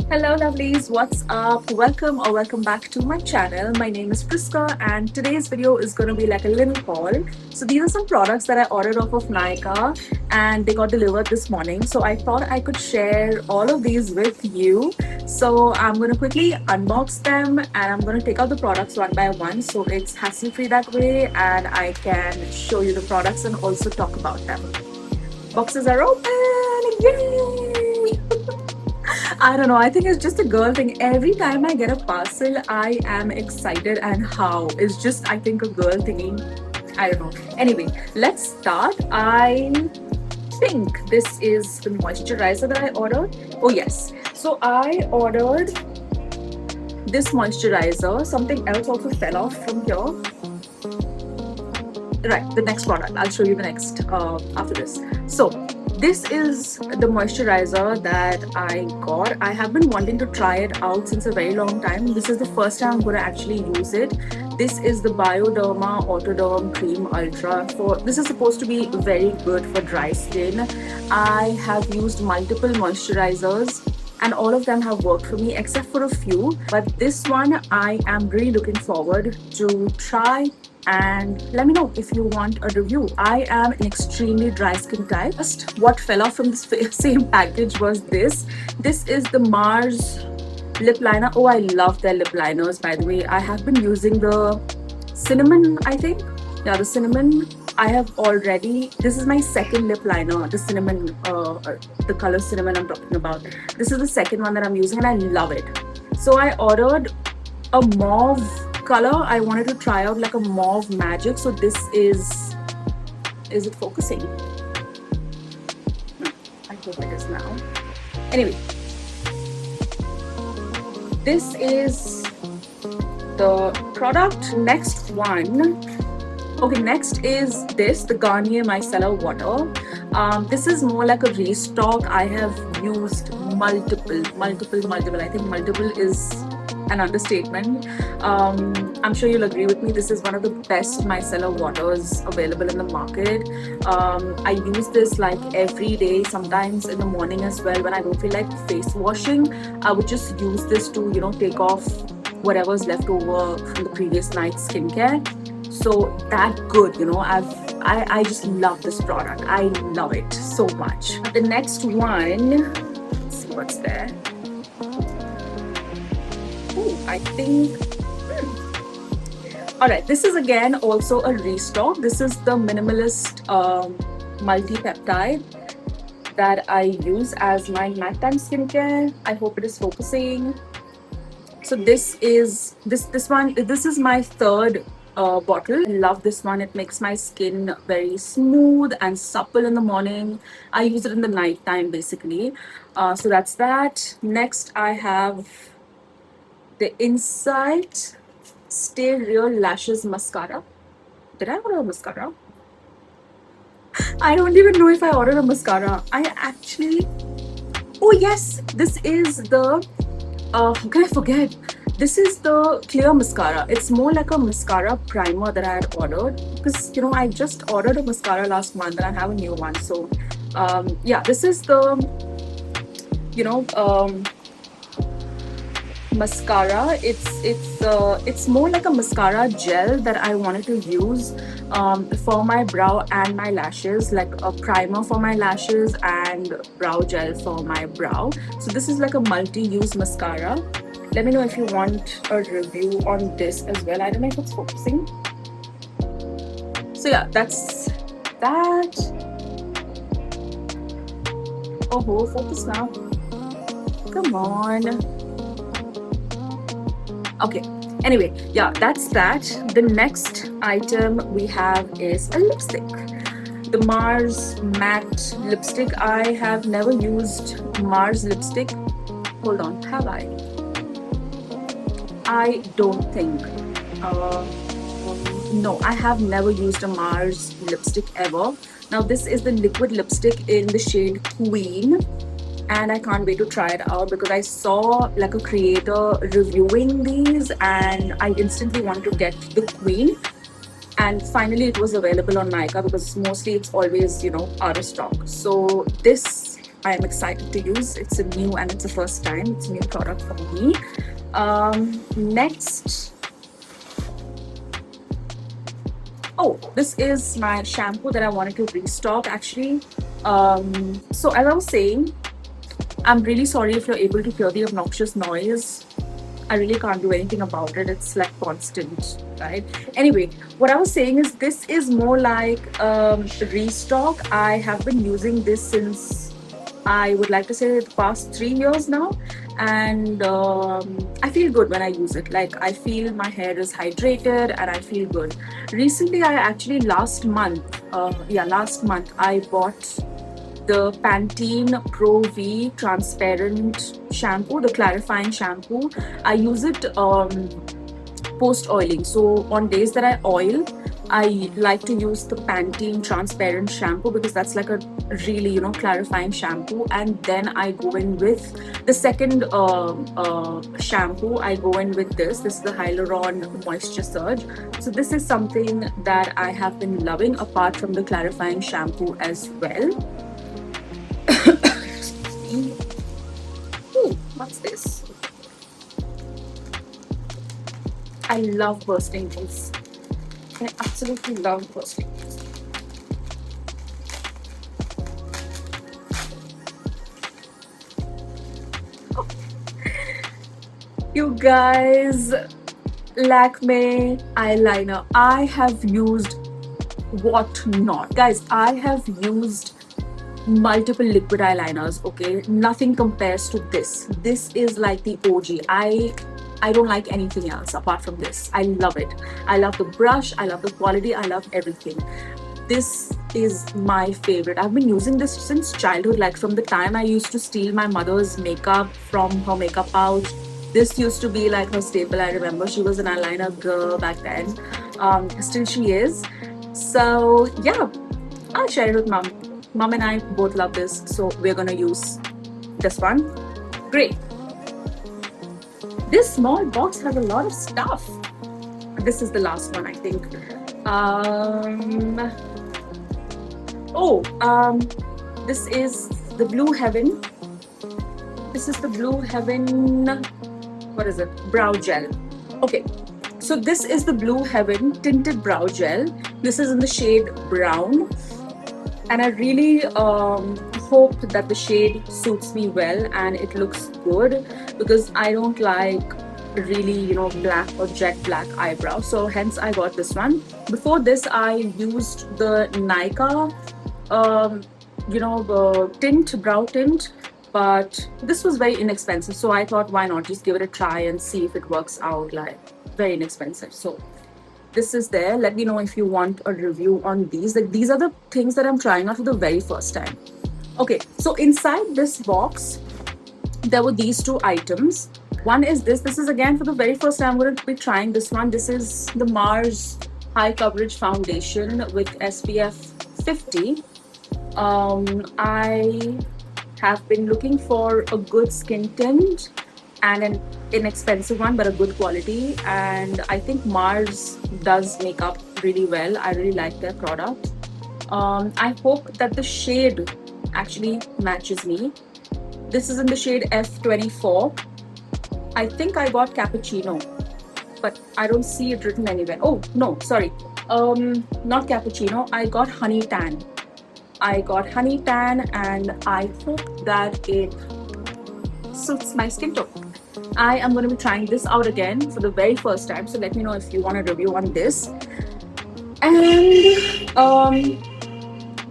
Hello, lovelies. What's up? Welcome or welcome back to my channel. My name is Priska, and today's video is going to be like a little haul. So, these are some products that I ordered off of Nykaa and they got delivered this morning. So, I thought I could share all of these with you. So, I'm going to quickly unbox them and I'm going to take out the products one by one. So, it's hassle free that way, and I can show you the products and also talk about them. Boxes are open! Yay! I don't know. I think it's just a girl thing. Every time I get a parcel, I am excited, and how? It's just, I think, a girl thingy. I don't know. Anyway, let's start. I think this is the moisturizer that I ordered. Oh, yes. So I ordered this moisturizer. Something else also fell off from here. Right, the next product. I'll show you the next after this. So this is the moisturizer that I got. I have been wanting to try it out since a very long time. This is the first time I'm going to actually use it. This is the Bioderma Autoderm Cream Ultra. This is supposed to be very good for dry skin. I have used multiple moisturizers and all of them have worked for me except for a few, but this one I am really looking forward to try, and let me know if you want a review. I am an extremely dry skin type. Just what fell off from this same package was this. This is the Mars lip liner. Oh, I love their lip liners, by the way. I have been using the cinnamon, I think. Yeah, the cinnamon. I have already, this is my second lip liner, the cinnamon, the color cinnamon I'm talking about. This is the second one that I'm using and I love it. So I ordered a mauve color. I wanted to try out like a mauve magic. So this is it focusing? I hope it is now. Anyway, this is the product. Next one. Okay, next is this, the Garnier Micellar Water. This is more like a restock. I have used multiple. I think multiple is an understatement. I'm sure you'll agree with me. This is one of the best micellar waters available in the market. I use this like every day, sometimes in the morning as well. When I don't feel like face washing, I would just use this to, take off whatever's left over from the previous night's skincare. So that good, I just love this product. I love it so much. The next one, let's see what's there. Oh, I think all right, this is again also a restock. This is the Minimalist multi-peptide that I use as my nighttime skincare. I hope it is focusing. So this is my third bottle. I love this one. It makes my skin very smooth and supple in the morning. I use it in the night time basically. So that's that. Next I have the Insight Stay Real Lashes Mascara. Did I order a mascara? I don't even know if I ordered a mascara. Oh yes, this is the how can I forget? This is the clear mascara. It's more like a mascara primer that I had ordered because I just ordered a mascara last month and I have a new one. So yeah, this is the mascara. It's more like a mascara gel that I wanted to use for my brow and my lashes, like a primer for my lashes and brow gel for my brow. So this is like a multi-use mascara. Let me know if you want a review on this as well. I don't know if it's focusing. So yeah, that's that. Oh, focus now. Come on. Okay, anyway, yeah, that's that. The next item we have is a lipstick. The Mars matte lipstick. I have never used Mars lipstick. Hold on, have I? I don't think. No, I have never used a Mars lipstick ever. Now this is the liquid lipstick in the shade Queen. And I can't wait to try it out because I saw like a creator reviewing these and I instantly wanted to get the Queen. And finally it was available on Nykaa because mostly it's always, out of stock. So this I am excited to use. It's a new and it's the first time. It's a new product for me. Next, oh, this is my shampoo that I wanted to restock actually. So as I was saying, I'm really sorry if you're able to hear the obnoxious noise. I really can't do anything about it. It's like constant, right? Anyway, what I was saying is this is more like restock. I have been using this since, I would like to say, the past 3 years now, and I feel good when I use it. Like, I feel my hair is hydrated and I feel good. Recently, I actually last month I bought the Pantene Pro V transparent shampoo, the clarifying shampoo. I use it post oiling. So on days that I oil, I like to use the Pantene transparent shampoo because that's like a really, clarifying shampoo. And then I go in with the second shampoo. I go in with this. This is the Hyaluron Moisture Surge. So this is something that I have been loving apart from the clarifying shampoo as well. Ooh, what's this? I love bursting balls. I absolutely love bursting balls. You guys, Lakme eyeliner. I have used what not. Guys, I have used multiple liquid eyeliners, okay? Nothing compares to this. This is like the OG. I don't like anything else apart from this. I love it. I love the brush, I love the quality, I love everything. This is my favorite. I've been using this since childhood, like from the time I used to steal my mother's makeup from her makeup pouch. This used to be like her staple. I remember she was an eyeliner girl back then. Still she is. So yeah, I'll share it with mom. Mom and I both love this, so we're gonna use this one. Great. This small box has a lot of stuff. This is the last one, I think. This is the Blue Heaven. This is the Blue Heaven. What is it? Brow gel. Okay. So this is the Blue Heaven tinted brow gel. This is in the shade brown. And I really hope that the shade suits me well and it looks good, because I don't like really, black or jet black eyebrows. So hence I got this one. Before this, I used the Nykaa, the brow tint, but this was very inexpensive. So I thought, why not just give it a try and see if it works out. Like, very inexpensive. So this is there. Let me know if you want a review on these. Like, these are the things that I'm trying out for the very first time. Okay, so inside this box, there were these two items. One is this. This is again for the very first time I'm going to be trying this one. This is the Mars High Coverage Foundation with SPF 50. I have been looking for a good skin tint and an inexpensive one, but a good quality. And I think Mars does makeup really well. I really like their product. I hope that the shade actually matches me. This is in the shade F24. I think I got cappuccino, but I don't see it written anywhere. Oh, no, sorry. Not cappuccino. I got honey tan. And I hope that it suits my skin tone. I am going to be trying this out again for the very first time. So let me know if you want a review on this. And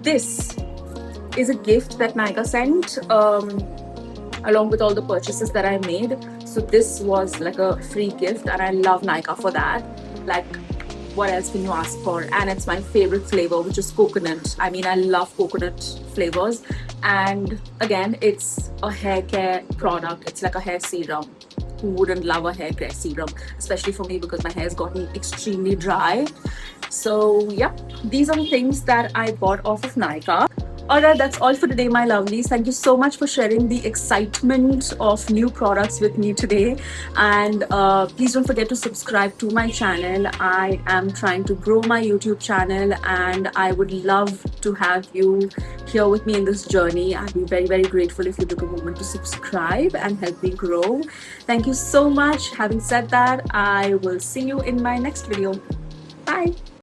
this is a gift that Nykaa sent along with all the purchases that I made. So this was like a free gift, and I love Nykaa for that. Like, what else can you ask for? And it's my favorite flavor, which is coconut. I mean, I love coconut flavors. And again, it's a hair care product. It's like a hair serum. Who wouldn't love a hair care serum? Especially for me, because my hair has gotten extremely dry. So yeah, these are the things that I bought off of Nykaa. Alright, that's all for today, my lovelies. Thank you so much for sharing the excitement of new products with me today. And please don't forget to subscribe to my channel. I am trying to grow my YouTube channel, and I would love to have you here with me in this journey. I'd be very, very grateful if you took a moment to subscribe and help me grow. Thank you so much. Having said that, I will see you in my next video. Bye.